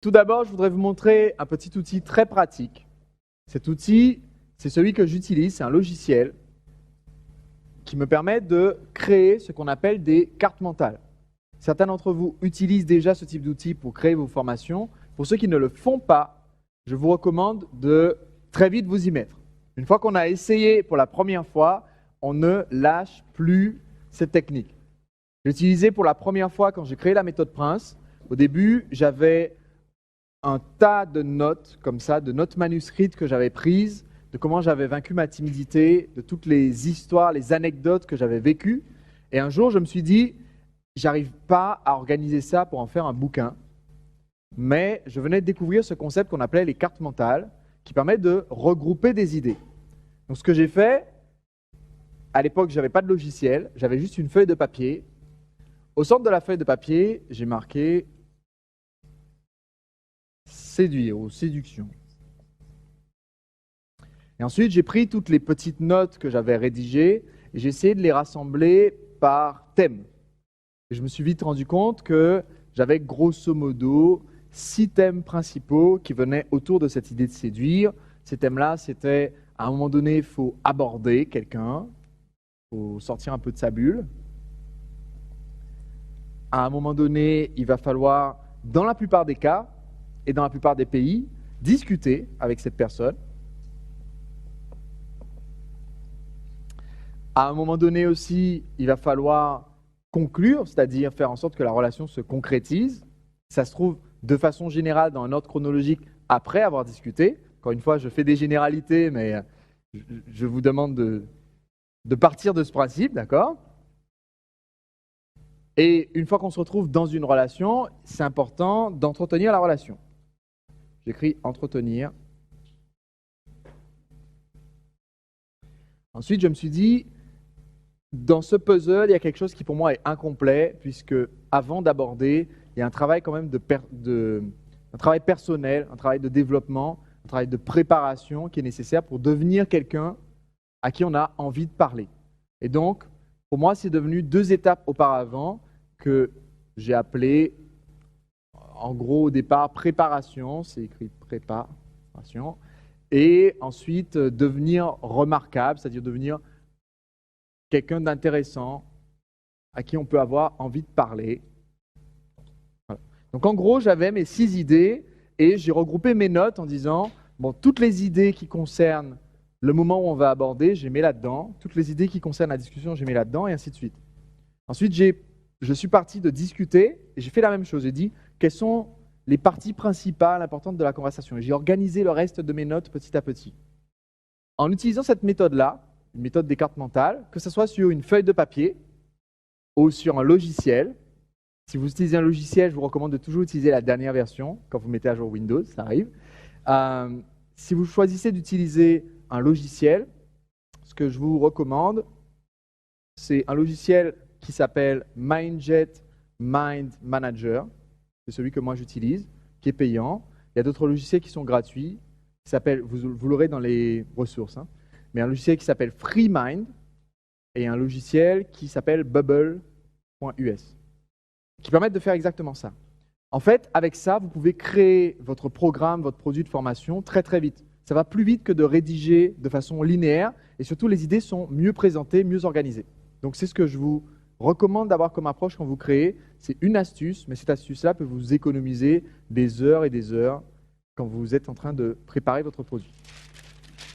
Tout d'abord, je voudrais vous montrer un petit outil très pratique. Cet outil, c'est celui que j'utilise, c'est un logiciel qui me permet de créer ce qu'on appelle des cartes mentales. Certains d'entre vous utilisent déjà ce type d'outil pour créer vos formations. Pour ceux qui ne le font pas, je vous recommande de très vite vous y mettre. Une fois qu'on a essayé pour la première fois, on ne lâche plus cette technique. J'ai utilisé pour la première fois quand j'ai créé la méthode Prince. Au début, j'avais un tas de notes comme ça, de notes manuscrites que j'avais prises, de comment j'avais vaincu ma timidité, de toutes les histoires, les anecdotes que j'avais vécues. Et un jour, je me suis dit, j'arrive pas à organiser ça pour en faire un bouquin, mais je venais de découvrir ce concept qu'on appelait les cartes mentales, qui permet de regrouper des idées. Donc ce que j'ai fait, à l'époque, je n'avais pas de logiciel, j'avais juste une feuille de papier. Au centre de la feuille de papier, j'ai marqué séduire ou séduction. Et ensuite, j'ai pris toutes les petites notes que j'avais rédigées et j'ai essayé de les rassembler par thème. Et je me suis vite rendu compte que j'avais grosso modo 6 thèmes principaux qui venaient autour de cette idée de séduire. Ces thèmes-là, c'était à un moment donné, il faut aborder quelqu'un, il faut sortir un peu de sa bulle. À un moment donné, il va falloir, dans la plupart des cas et dans la plupart des pays, discuter avec cette personne. À un moment donné aussi, il va falloir conclure, c'est-à-dire faire en sorte que la relation se concrétise. Ça se trouve de façon générale dans un ordre chronologique après avoir discuté. Encore une fois, je fais des généralités, mais je vous demande de partir de ce principe, d'accord ? Et une fois qu'on se retrouve dans une relation, c'est important d'entretenir la relation. J'écris entretenir. Ensuite, je me suis dit, dans ce puzzle, il y a quelque chose qui pour moi est incomplet, puisque avant d'aborder, il y a un travail quand même un travail personnel, un travail de développement, un travail de préparation qui est nécessaire pour devenir quelqu'un à qui on a envie de parler. Et donc, pour moi, c'est devenu 2 étapes auparavant que j'ai appelées, en gros, au départ, préparation, c'est écrit préparation, et ensuite devenir remarquable, c'est-à-dire devenir quelqu'un d'intéressant à qui on peut avoir envie de parler. Voilà. Donc en gros, j'avais mes 6 idées et j'ai regroupé mes notes en disant, bon, toutes les idées qui concernent le moment où on va aborder, j'ai mis là-dedans. Toutes les idées qui concernent la discussion, j'ai mis là-dedans, et ainsi de suite. Ensuite, je suis parti de discuter et j'ai fait la même chose. J'ai dit, quelles sont les parties principales importantes de la conversation. Et j'ai organisé le reste de mes notes petit à petit. En utilisant cette méthode-là, une méthode des cartes mentales, que ce soit sur une feuille de papier ou sur un logiciel. Si vous utilisez un logiciel, je vous recommande de toujours utiliser la dernière version quand vous mettez à jour Windows, ça arrive. Si vous choisissez d'utiliser un logiciel, ce que je vous recommande, c'est un logiciel qui s'appelle Mindjet Mind Manager. C'est celui que moi j'utilise, qui est payant. Il y a d'autres logiciels qui sont gratuits, qui s'appellent, vous l'aurez dans les ressources, hein, mais un logiciel qui s'appelle FreeMind et un logiciel qui s'appelle Bubble.us, qui permettent de faire exactement ça. En fait, avec ça, vous pouvez créer votre programme, votre produit de formation très très vite. Ça va plus vite que de rédiger de façon linéaire et surtout les idées sont mieux présentées, mieux organisées. Donc c'est ce que je vous recommande d'avoir comme approche quand vous créez. C'est une astuce, mais cette astuce-là peut vous économiser des heures et des heures quand vous êtes en train de préparer votre produit.